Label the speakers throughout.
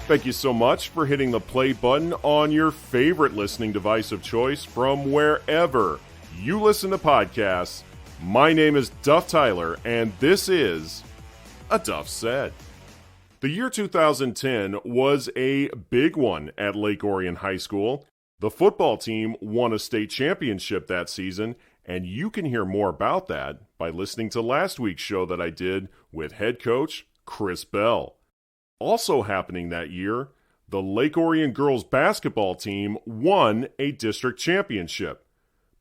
Speaker 1: Thank you so much for hitting the play button on your favorite listening device of choice from wherever you listen to podcasts. My name is Duff Tyler, and this is A Duff Said. The year 2010 was a big one at Lake Orion High School. The football team won a state championship that season, and you can hear more about that by listening to last week's show that I did with head coach Chris Bell. Also happening that year, the Lake Orion girls basketball team won a district championship.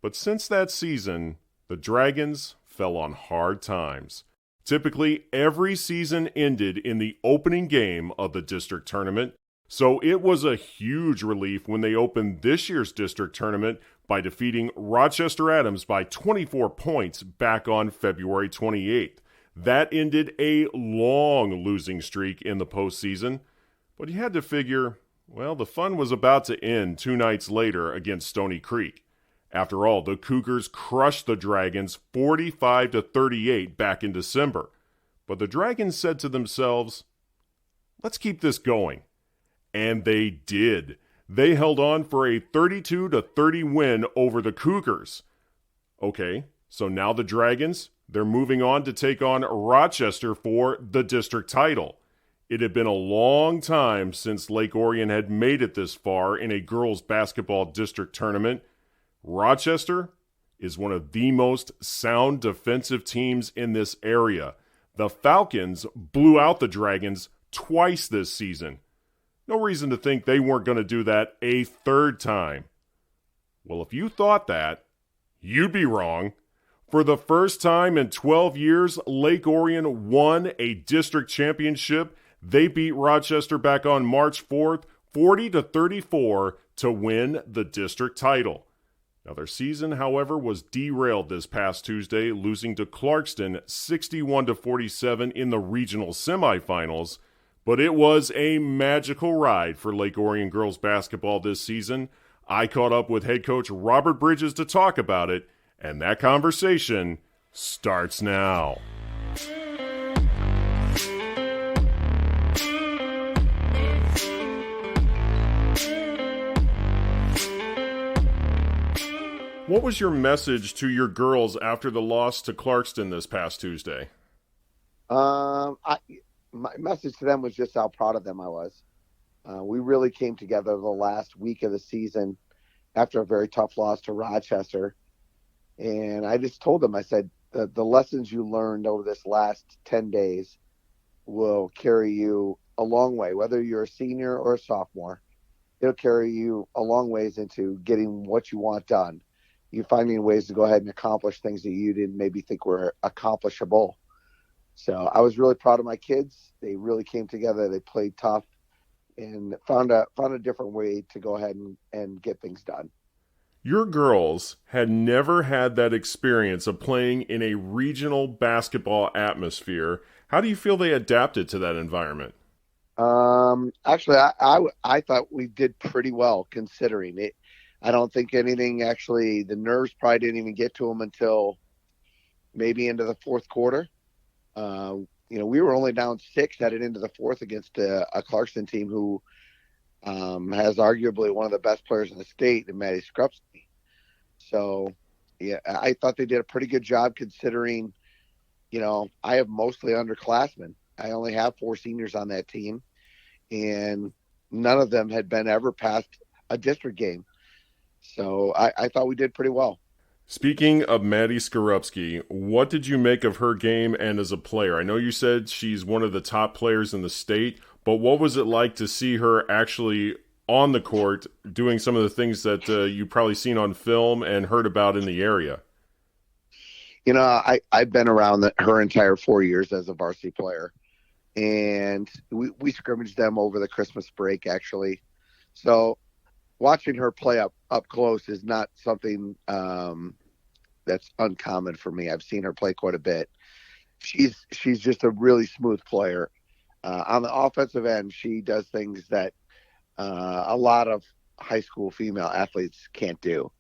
Speaker 1: But since that season, the Dragons fell on hard times. Typically, every season ended in the opening game of the district tournament, so it was a huge relief when they opened this year's district tournament by defeating Rochester Adams by 24 points back on February 28th. That ended a long losing streak in the postseason, but you had to figure, well, the fun was about to end 2 nights later against Stony Creek. After all, the Cougars crushed the Dragons 45-38 back in December. But the Dragons said to themselves, let's keep this going. And they did. They held on for a 32-30 win over the Cougars. Okay, so now the Dragons, they're moving on to take on Rochester for the district title. It had been a long time since Lake Orion had made it this far in a girls' basketball district tournament. Rochester is one of the most sound defensive teams in this area. The Falcons blew out the Dragons twice this season. No reason to think they weren't going to do that a third time. Well, if you thought that, you'd be wrong. For the first time in 12 years, Lake Orion won a district championship. They beat Rochester back on March 4th, 40-34 to win the district title. Now, their season, however, was derailed this past Tuesday, losing to Clarkston 61-47 in the regional semifinals. But it was a magical ride for Lake Orion girls basketball this season. I caught up with head coach Robert Brydges to talk about it, and that conversation starts now. What was your message to your girls after the loss to Clarkston this past Tuesday?
Speaker 2: My message to them was just how proud of them I was. We really came together the last week of the season after a very tough loss to Rochester. And I just told them, I said, the lessons you learned over this last 10 days will carry you a long way, whether you're a senior or a sophomore. It'll carry you a long ways into getting what you want done. You finding ways to go ahead and accomplish things that you didn't maybe think were accomplishable. So I was really proud of my kids. They really came together. They played tough and found a different way to go ahead and get things done.
Speaker 1: Your girls had never had that experience of playing in a regional basketball atmosphere. How do you feel they adapted to that environment?
Speaker 2: Actually, I thought we did pretty well considering it. I don't think anything actually, the nerves probably didn't even get to them until maybe into the fourth quarter. We were only down 6 headed into the fourth against a Clarkston team who has arguably one of the best players in the state in Mattys. So, yeah, I thought they did a pretty good job considering, I have mostly underclassmen. I only have 4 seniors on that team, and none of them had been ever past a district game. So I thought we did pretty well.
Speaker 1: Speaking of Mattys, what did you make of her game and as a player? I know you said she's one of the top players in the state, but what was it like to see her actually on the court doing some of the things that you've probably seen on film and heard about in the area?
Speaker 2: I've been around her entire 4 years as a varsity player, and we scrimmaged them over the Christmas break, actually. So watching her play up close is not something that's uncommon for me. I've seen her play quite a bit. She's just a really smooth player. On the offensive end, she does things that a lot of high school female athletes can't do.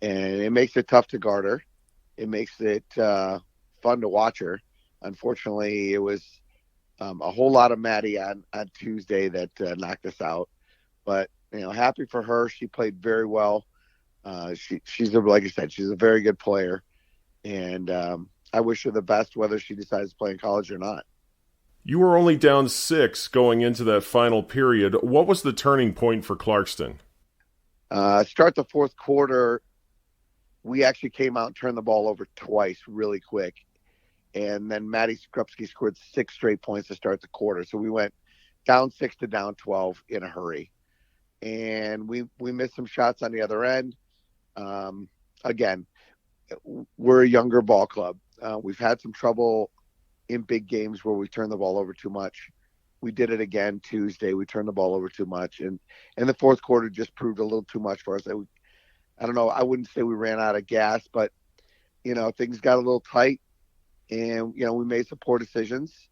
Speaker 2: And it makes it tough to guard her. It makes it fun to watch her. Unfortunately, it was A whole lot of Maddie on Tuesday that knocked us out. But, happy for her. She played very well. Like I said, she's a very good player. And I wish her the best, whether she decides to play in college or not.
Speaker 1: You were only down 6 going into that final period. What was the turning point for Clarkston?
Speaker 2: Start the fourth quarter, we actually came out and turned the ball over twice really quick. And then Mattys scored 6 straight points to start the quarter. So we went down 6 to down 12 in a hurry. And we missed some shots on the other end. Again, we're a younger ball club. We've had some trouble in big games where we turn the ball over too much. We did it again Tuesday. We turned the ball over too much. And the fourth quarter just proved a little too much for us. I don't know. I wouldn't say we ran out of gas, but, things got a little tight. And, we made some poor decisions.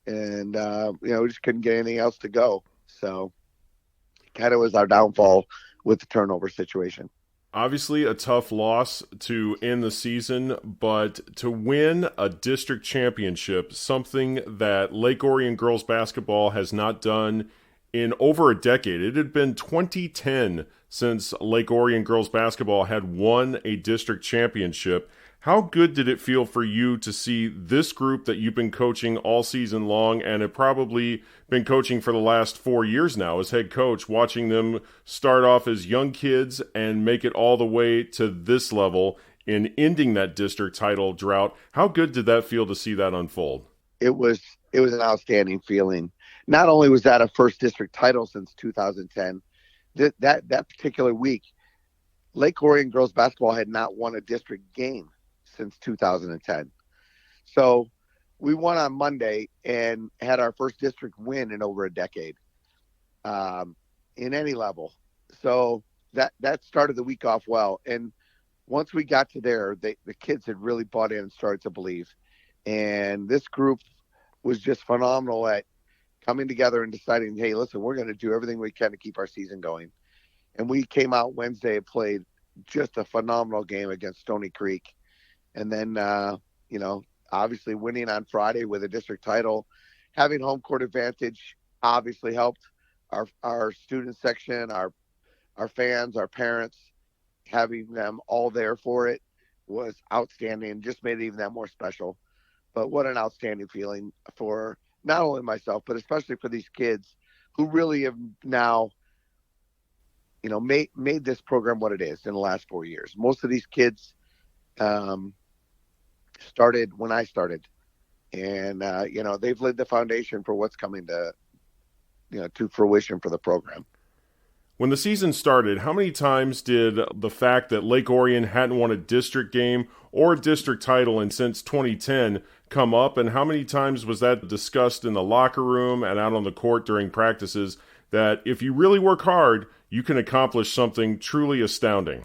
Speaker 2: And, we just couldn't get anything else to go. So it kind of was our downfall with the turnover situation.
Speaker 1: Obviously a tough loss to end the season, but to win a district championship, something that Lake Orion girls basketball has not done in over a decade. It had been 2010 since Lake Orion girls basketball had won a district championship. How good did it feel for you to see this group that you've been coaching all season long and have probably been coaching for the last 4 years now as head coach, watching them start off as young kids and make it all the way to this level in ending that district title drought? How good did that feel to see that unfold?
Speaker 2: It was an outstanding feeling. Not only was that a first district title since 2010, that particular week, Lake Orion girls basketball had not won a district game since 2010. So we won on Monday and had our first district win in over a decade in any level. So that started the week off well. And once we got to there, the kids had really bought in and started to believe. And this group was just phenomenal at coming together and deciding, hey, listen, we're going to do everything we can to keep our season going. And we came out Wednesday and played just a phenomenal game against Stony Creek. And then, obviously winning on Friday with a district title, having home court advantage obviously helped our student section, our fans, our parents, having them all there for it was outstanding. Just made it even that more special. But what an outstanding feeling for not only myself, but especially for these kids who really have now, made this program what it is in the last 4 years. Most of these kids started when I started, and they've laid the foundation for what's coming to fruition for the program.
Speaker 1: When the season started, how many times did the fact that Lake Orion hadn't won a district game or a district title in since 2010 come up, and how many times was that discussed in the locker room and out on the court during practices, that if you really work hard, you can accomplish something truly astounding?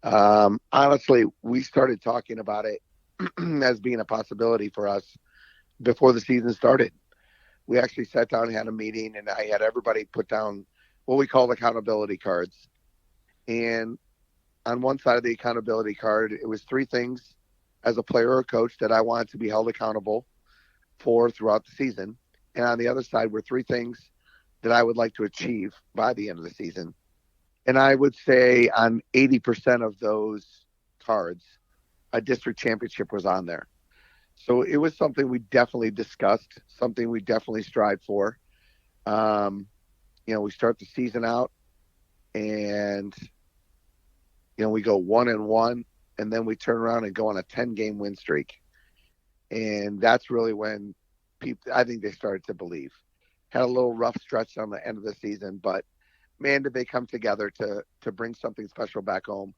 Speaker 2: Honestly, we started talking about it as being a possibility for us before the season started. We actually sat down and had a meeting, and I had everybody put down what we call accountability cards. And on one side of the accountability card, it was 3 things as a player or coach that I wanted to be held accountable for throughout the season. And on the other side were 3 things that I would like to achieve by the end of the season. And I would say on 80% of those cards, a district championship was on there. So it was something we definitely discussed, something we definitely strived for. We start the season out and, we go 1-1, and then we turn around and go on a 10-game win streak. And that's really when I think they started to believe. Had a little rough stretch on the end of the season, but man, did they come together to bring something special back home.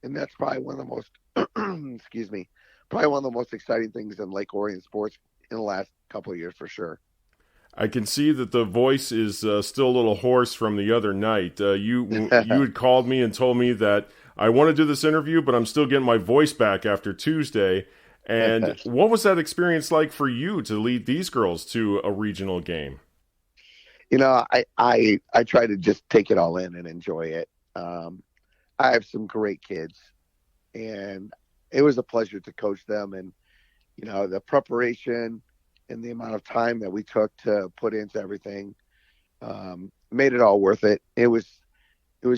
Speaker 2: And that's probably one of the most, probably one of the most exciting things in Lake Orion sports in the last couple of years for sure.
Speaker 1: I can see that the voice is still a little hoarse from the other night. You had called me and told me that I want to do this interview, but I'm still getting my voice back after Tuesday. And what was that experience like for you to lead these girls to a regional game?
Speaker 2: I try to just take it all in and enjoy it. I have some great kids, and it was a pleasure to coach them. And, the preparation and the amount of time that we took to put into everything made it all worth it. It was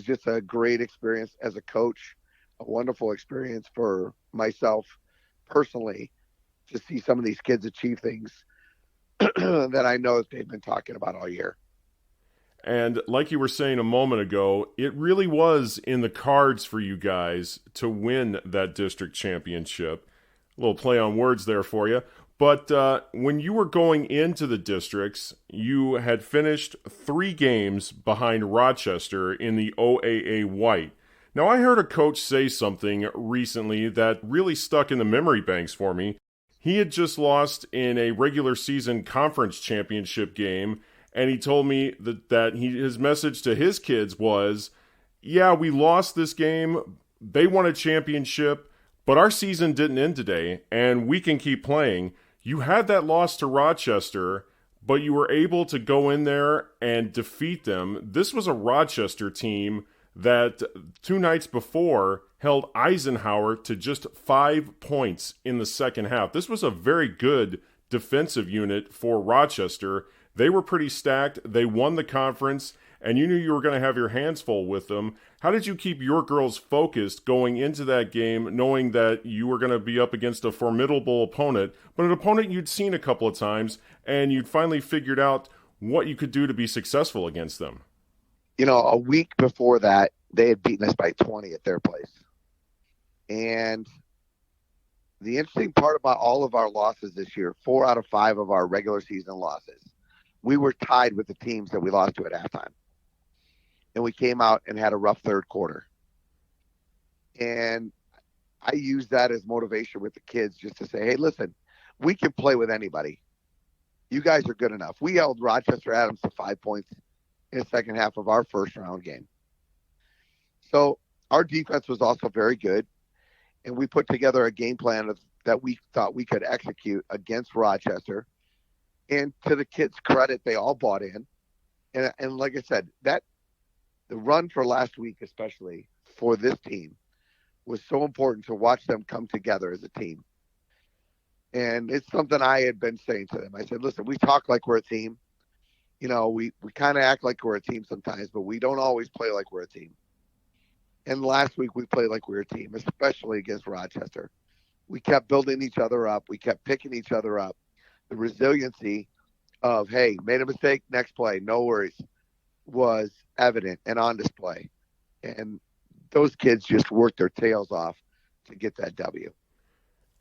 Speaker 2: just a great experience as a coach, a wonderful experience for myself personally to see some of these kids achieve things that I know that they've been talking about all year.
Speaker 1: And like you were saying a moment ago, it really was in the cards for you guys to win that district championship. A little play on words there for you. But when you were going into the districts, you had finished 3 games behind Rochester in the OAA White. Now, I heard a coach say something recently that really stuck in the memory banks for me. He had just lost in a regular season conference championship game, and he told me that his message to his kids was, yeah, we lost this game, they won a championship, but our season didn't end today, and we can keep playing. You had that loss to Rochester, but you were able to go in there and defeat them. This was a Rochester team that 2 nights before held Eisenhower to just 5 points in the second half. This was a very good defensive unit for Rochester. They were pretty stacked. They won the conference, and you knew you were going to have your hands full with them. How did you keep your girls focused going into that game, knowing that you were going to be up against a formidable opponent, but an opponent you'd seen a couple of times, and you'd finally figured out what you could do to be successful against them?
Speaker 2: You know, a week before that, they had beaten us by 20 at their place. And the interesting part about all of our losses this year, 4 out of 5 of our regular season losses, we were tied with the teams that we lost to at halftime. And we came out and had a rough third quarter. And I used that as motivation with the kids just to say, hey, listen, we can play with anybody. You guys are good enough. We held Rochester Adams to 5 points in the second half of our first round game. So our defense was also very good. And we put together a game plan that we thought we could execute against Rochester. And to the kids' credit, they all bought in. And like I said, the run for last week, especially for this team, was so important to watch them come together as a team. And it's something I had been saying to them. I said, listen, we talk like we're a team. You know, we kind of act like we're a team sometimes, but we don't always play like we're a team. And last week we played like we were a team, especially against Rochester. We kept building each other up. We kept picking each other up. The resiliency of, hey, made a mistake, next play, no worries, was evident and on display. And those kids just worked their tails off to get that W.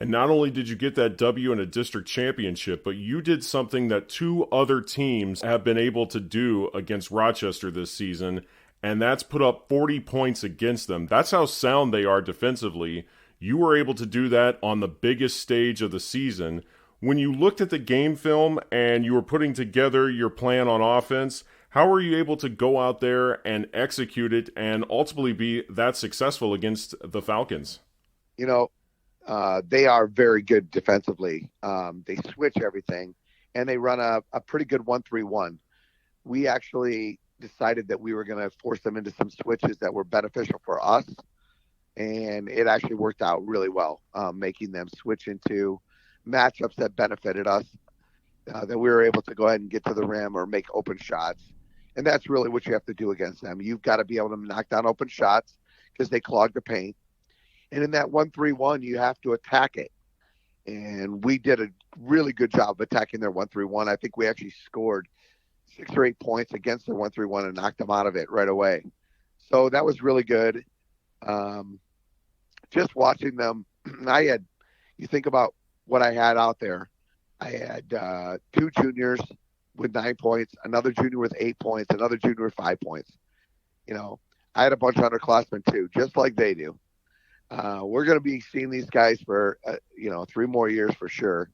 Speaker 1: And not only did you get that W in a district championship, but you did something that 2 other teams have been able to do against Rochester this season, and that's put up 40 points against them. That's how sound they are defensively. You were able to do that on the biggest stage of the season. When you looked at the game film and you were putting together your plan on offense, how were you able to go out there and execute it and ultimately be that successful against the Falcons?
Speaker 2: You know, they are very good defensively. They switch everything, and they run a pretty good 1-3-1. We actually decided that we were going to force them into some switches that were beneficial for us, and it actually worked out really well, making them switch into matchups that benefited us, that we were able to go ahead and get to the rim or make open shots. And that's really what you have to do against them. You've got to be able to knock down open shots because they clog the paint. And in that 1-3-1, you have to attack it. And we did a really good job of attacking their 1-3-1. I think we actually scored 6 or 8 points against their 1-3-1 and knocked them out of it right away. So that was really good. Just watching them, you think about what I had out there. I had 2 juniors with 9 points, another junior with 8 points, another junior with 5 points. You know, I had a bunch of underclassmen too, just like they do. We're going to be seeing these guys for, 3 more years for sure.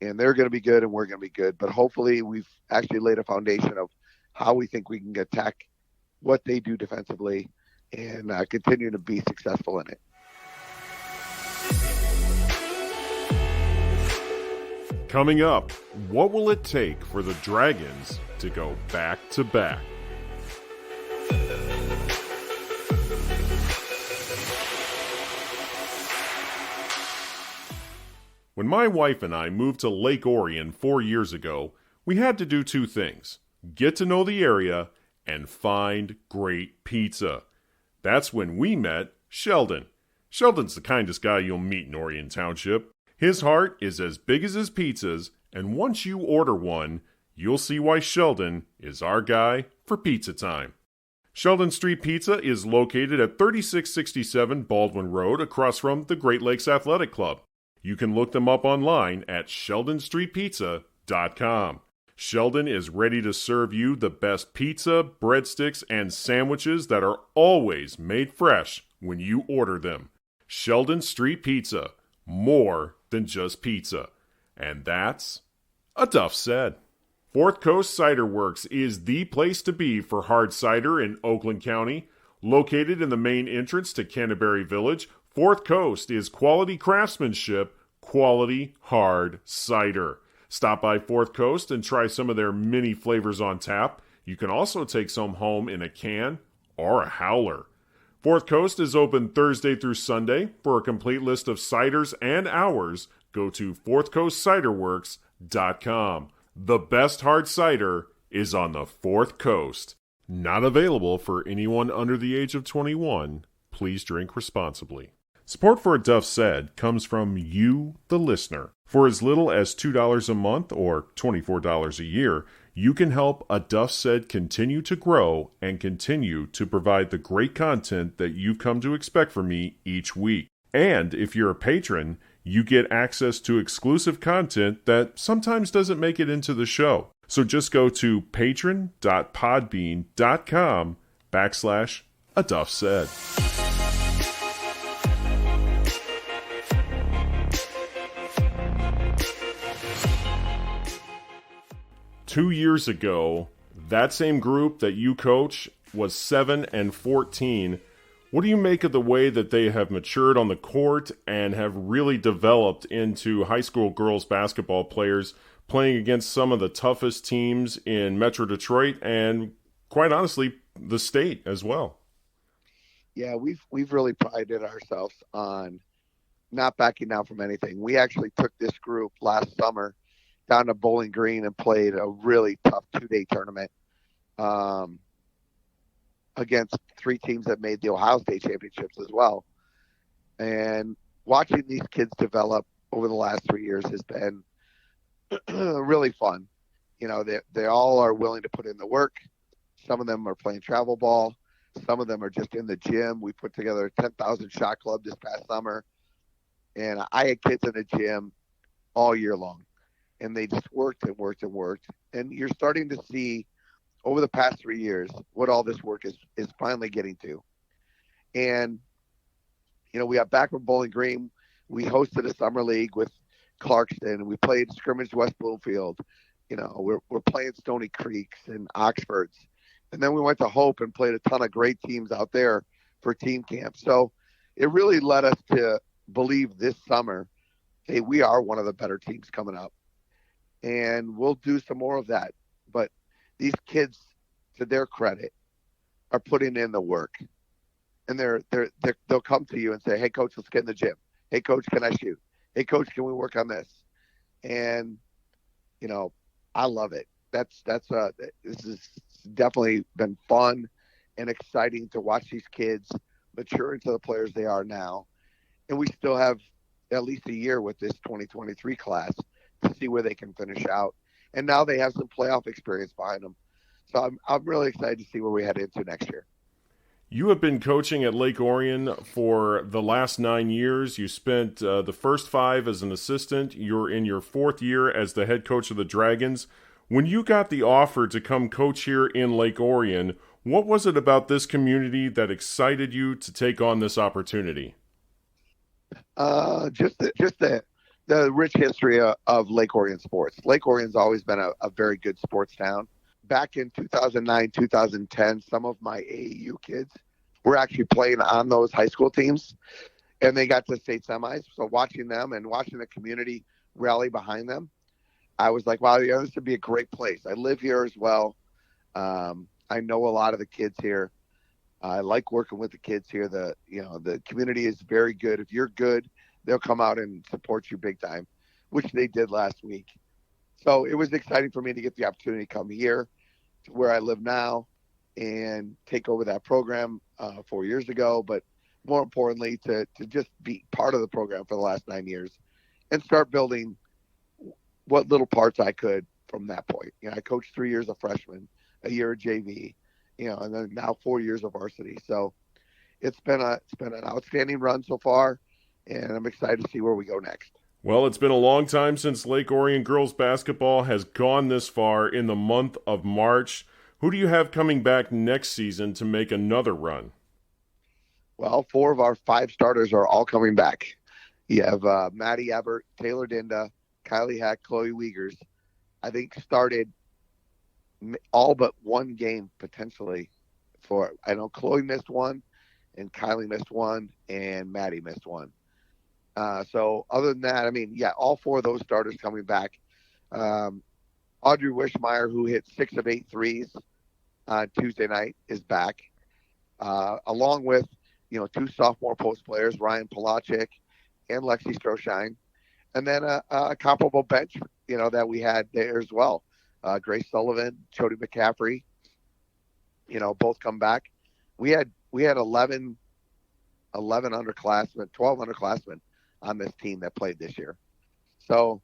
Speaker 2: And they're going to be good and we're going to be good. But hopefully we've actually laid a foundation of how we think we can attack what they do defensively and continue to be successful in it.
Speaker 1: Coming up, what will it take for the Dragons to go back-to-back? When my wife and I moved to Lake Orion 4 years ago, we had to do two things: get to know the area and find great pizza. That's when we met Sheldon. Sheldon's the kindest guy you'll meet in Orion Township. His heart is as big as his pizzas, and once you order one, you'll see why Sheldon is our guy for pizza time. Sheldon Street Pizza is located at 3667 Baldwin Road across from the Great Lakes Athletic Club. You can look them up online at sheldonstreetpizza.com. Sheldon is ready to serve you the best pizza, breadsticks, and sandwiches that are always made fresh when you order them. Sheldon Street Pizza, more than just pizza. And that's a Duff said. Fourth Coast Cider Works is the place to be for hard cider in Oakland County. Located in the main entrance to Canterbury Village, Fourth Coast is quality craftsmanship, quality hard cider. Stop by Fourth Coast and try some of their many flavors on tap. You can also take some home in a can or a howler. Fourth Coast is open Thursday through Sunday. For a complete list of ciders and hours, go to fourthcoastciderworks.com. The best hard cider is on the Fourth Coast. Not available for anyone under the age of 21. Please drink responsibly. Support for A Duff Said comes from you, the listener. For as little as $2 a month or $24 a year, you can help A Duff Said continue to grow and continue to provide the great content that you've come to expect from me each week. And if you're a patron, you get access to exclusive content that sometimes doesn't make it into the show. So just go to patron.podbean.com/A Duff Said. Two years ago, that same group that you coach was 7-14. What do you make of the way that they have matured on the court and have really developed into high school girls basketball players, playing against some of the toughest teams in Metro Detroit and, quite honestly, the state as well?
Speaker 2: Yeah, we've really prided ourselves on not backing down from anything. We actually took this group last summer down to Bowling Green and played a really tough 2-day tournament against 3 teams that made the Ohio State championships as well. And watching these kids develop over the last 3 years has been really fun. You know, they all are willing to put in the work. Some of them are playing travel ball. Some of them are just in the gym. We put together a 10,000 shot club this past summer. And I had kids in the gym all year long. And they just worked and worked and worked. And you're starting to see over the past 3 years what all this work is finally getting to. And, you know, we got back from Bowling Green. We hosted a summer league with Clarkston. We played scrimmage West Bloomfield. You know, we're playing Stony Creeks and Oxfords. And then we went to Hope and played a ton of great teams out there for team camp. So it really led us to believe this summer, hey, we are one of the better teams coming up. And we'll do some more of that. But these kids, to their credit, are putting in the work. And they'll come to you and say, hey, coach, let's get in the gym. Hey, coach, can I shoot? Hey, coach, can we work on this? And, you know, I love it. This has definitely been fun and exciting to watch these kids mature into the players they are now. And we still have at least a year with this 2023 class to see where they can finish out. And now they have some playoff experience behind them. So I'm really excited to see where we head into next year.
Speaker 1: You have been coaching at Lake Orion for the last 9 years. You spent the first 5 as an assistant. You're in your 4th year as the head coach of the Dragons. When you got the offer to come coach here in Lake Orion, what was it about this community that excited you to take on this opportunity?
Speaker 2: Just the rich history of Lake Orion sports. Lake Orion's always been a very good sports town. Back in 2009, 2010, some of my AAU kids were actually playing on those high school teams, and they got to state semis. So watching them and watching the community rally behind them, I was like, wow, yeah, this would be a great place. I live here as well. I know a lot of the kids here. I like working with the kids here. The community is very good. If you're good, they'll come out and support you big time. which they did last week. So it was exciting for me to get the opportunity to come here to where I live now and take over that program 4 years ago. But more importantly, to just be part of the program for the last 9 years and start building what little parts I could from that point. I coached 3 years of freshman, a year of JV, and then now 4 years of varsity. So it's been an outstanding run so far, and I'm excited to see where we go next.
Speaker 1: Well, it's been a long time since Lake Orion girls basketball has gone this far in the month of March. Who do you have coming back next season to make another run?
Speaker 2: Well, 4 of our 5 starters are all coming back. You have Maddie Everett, Taylor Dinda, Kylie Heck, Chloe Wiegers. I think started all but one game potentially. I know Chloe missed one, and Kylie missed one, and Maddie missed one. So other than that, all 4 of those starters coming back. Audrey Wishmeyer, who hit 6 of 8 threes on Tuesday night, is back, along with 2 sophomore post players, Ryan Palachik and Lexi Stroshine, and then a comparable bench, that we had there as well. Grace Sullivan, Jody McCaffrey, both come back. We had 11 underclassmen, 12 underclassmen on this team that played this year. So,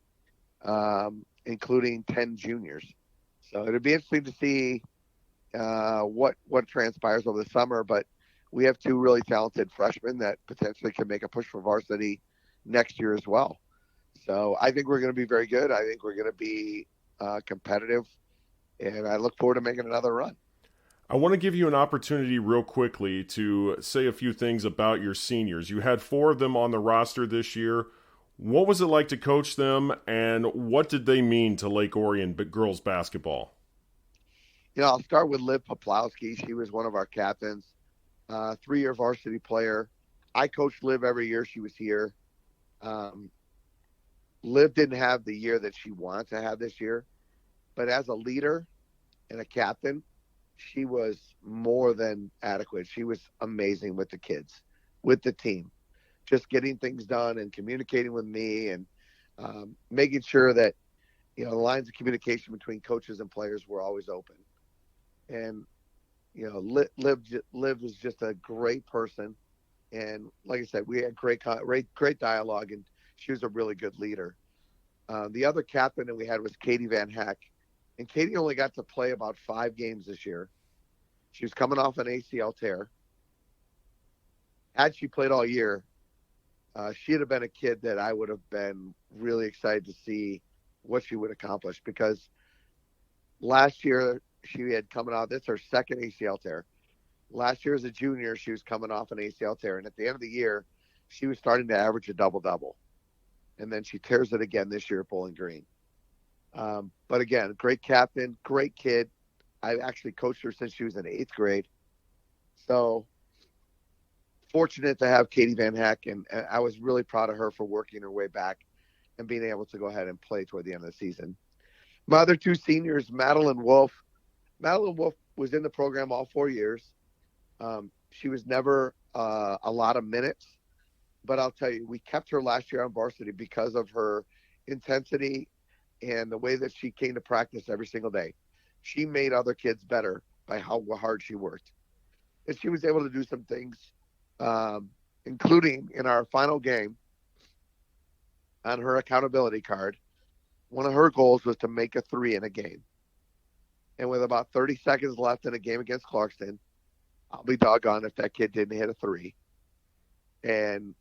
Speaker 2: including 10 juniors. So it'll be interesting to see what transpires over the summer, but we have 2 really talented freshmen that potentially can make a push for varsity next year as well. So I think we're going to be very good. I think we're going to be competitive, and I look forward to making another run.
Speaker 1: I want to give you an opportunity real quickly to say a few things about your seniors. You had 4 of them on the roster this year. What was it like to coach them, and what did they mean to Lake Orion girls basketball?
Speaker 2: I'll start with Liv Poplowski. She was one of our captains, 3-year varsity player. I coached Liv every year she was here. Liv didn't have the year that she wanted to have this year, but as a leader and a captain, she was more than adequate. She was amazing with the kids, with the team, just getting things done and communicating with me and making sure that, the lines of communication between coaches and players were always open. And, Liv was just a great person. And like I said, we had great dialogue, and she was a really good leader. The other captain that we had was Katie Van Heck. And Katie only got to play about 5 games this year. She was coming off an ACL tear. Had she played all year, she'd have been a kid that I would have been really excited to see what she would accomplish, because last year she had coming out, that's her second ACL tear. Last year as a junior, she was coming off an ACL tear. And at the end of the year, she was starting to average a double-double. And then she tears it again this year at Bowling Green. But again, great captain, great kid. I actually coached her since she was in 8th grade. So fortunate to have Katie Van Heck, and I was really proud of her for working her way back and being able to go ahead and play toward the end of the season. My other 2 seniors, Madeline Wolf. Madeline Wolf was in the program all 4 years. She was never a lot of minutes, but I'll tell you, we kept her last year on varsity because of her intensity and the way that she came to practice every single day. She made other kids better by how hard she worked. And she was able to do some things, including in our final game on her accountability card. One of her goals was to make a 3 in a game. And with about 30 seconds left in a game against Clarkston, I'll be doggone if that kid didn't hit a 3 and,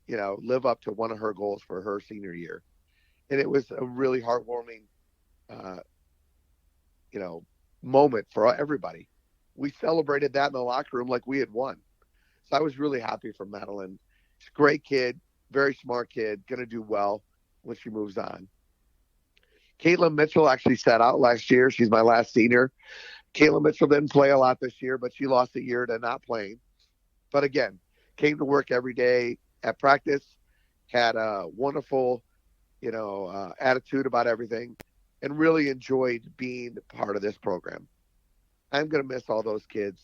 Speaker 2: live up to one of her goals for her senior year. And it was a really heartwarming, moment for everybody. We celebrated that in the locker room like we had won. So I was really happy for Madeline. She's a great kid, very smart kid, going to do well when she moves on. Caitlin Mitchell actually sat out last year. She's my last senior. Caitlin Mitchell didn't play a lot this year, but she lost a year to not playing. But again, came to work every day at practice, had a wonderful, attitude about everything, and really enjoyed being part of this program. I'm going to miss all those kids.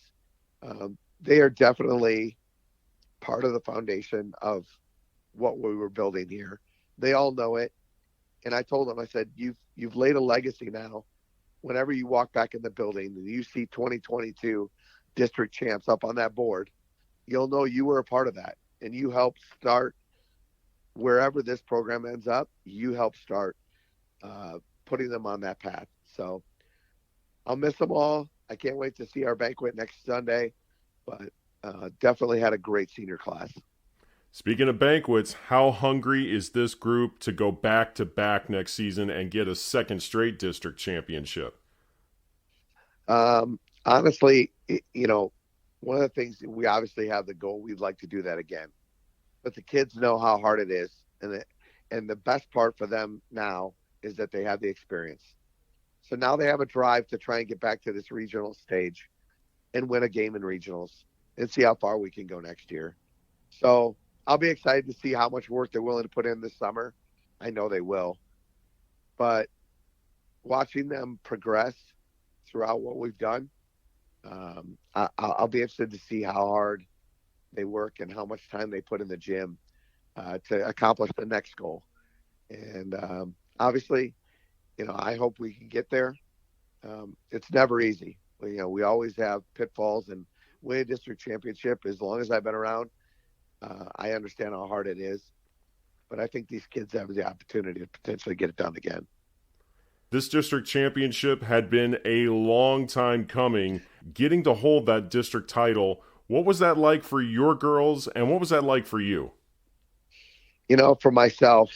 Speaker 2: They are definitely part of the foundation of what we were building here. They all know it. And I told them, I said, you've laid a legacy now. Whenever you walk back in the building and you see 2022 district champs up on that board, you'll know you were a part of that. And you helped start wherever this program ends up. You helped start putting them on that path. So I'll miss them all. I can't wait to see our banquet next Sunday, but definitely had a great senior class.
Speaker 1: Speaking of banquets, how hungry is this group to go back-to-back next season and get a second straight district championship?
Speaker 2: Honestly, one of the things, we obviously have the goal, we'd like to do that again. But the kids know how hard it is. And the best part for them now is that they have the experience. So now they have a drive to try and get back to this regional stage and win a game in regionals and see how far we can go next year. So I'll be excited to see how much work they're willing to put in this summer. I know they will. But watching them progress throughout what we've done, I'll be interested to see how hard they work and how much time they put in the gym to accomplish the next goal. And obviously, I hope we can get there. It's never easy. We always have pitfalls, and win a district championship, as long as I've been around, I understand how hard it is. But I think these kids have the opportunity to potentially get it done again.
Speaker 1: This district championship had been a long time coming. Getting to hold that district title, what was that like for your girls, and what was that like for you?
Speaker 2: For myself,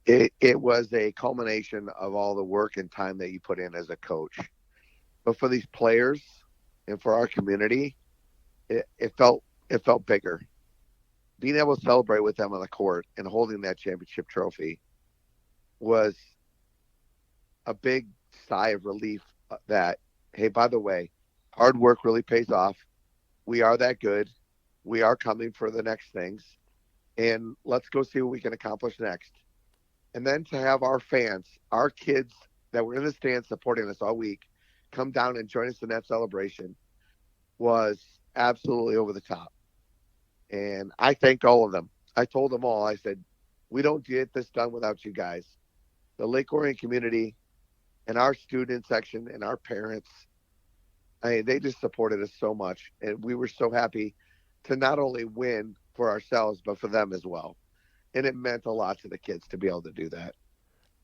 Speaker 2: it was a culmination of all the work and time that you put in as a coach. But for these players and for our community, it felt bigger. Being able to celebrate with them on the court and holding that championship trophy was a big sigh of relief that, hey, by the way, hard work really pays off. We are that good. We are coming for the next things. And let's go see what we can accomplish next. And then to have our fans, our kids that were in the stands supporting us all week, come down and join us in that celebration was absolutely over the top. And I thanked all of them. I told them all, I said, we don't get this done without you guys. The Lake Orion community and our student section and our parents, they just supported us so much. And we were so happy to not only win for ourselves, but for them as well. And it meant a lot to the kids to be able to do that.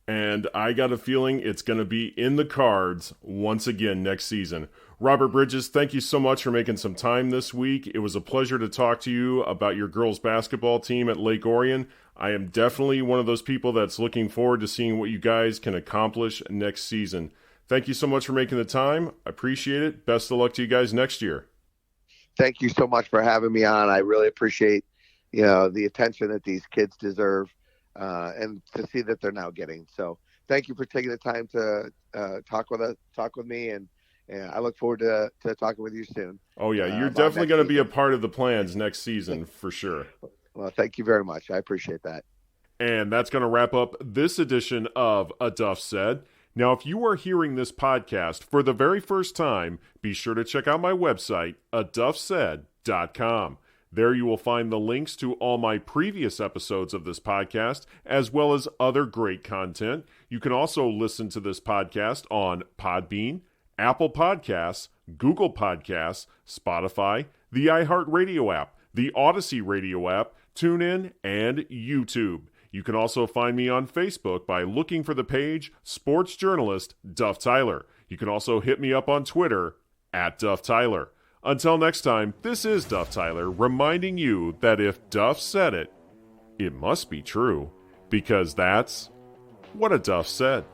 Speaker 1: And I got a feeling it's going to be in the cards once again next season. Robert Brydges, thank you so much for making some time this week. It was a pleasure to talk to you about your girls basketball team at Lake Orion. I am definitely one of those people that's looking forward to seeing what you guys can accomplish next season. Thank you so much for making the time. I appreciate it. Best of luck to you guys next year.
Speaker 2: Thank you so much for having me on. I really appreciate, the attention that these kids deserve. And to see that they're now getting. So thank you for taking the time to talk with me, and I look forward to talking with you soon.
Speaker 1: Oh yeah, you're definitely going to be a part of the plans next season for sure.
Speaker 2: Well, thank you very much. I appreciate that.
Speaker 1: And that's going to wrap up this edition of A Duff Said. Now, if you are hearing this podcast for the very first time, be sure to check out my website, aduffsaid.com. There you will find the links to all my previous episodes of this podcast, as well as other great content. You can also listen to this podcast on Podbean, Apple Podcasts, Google Podcasts, Spotify, the iHeartRadio app, the Odyssey Radio app, TuneIn, and YouTube. You can also find me on Facebook by looking for the page Sports Journalist Duff Tyler. You can also hit me up on Twitter @DuffTyler. Until next time, this is Duff Tyler reminding you that if Duff said it, it must be true, because that's what a Duff said.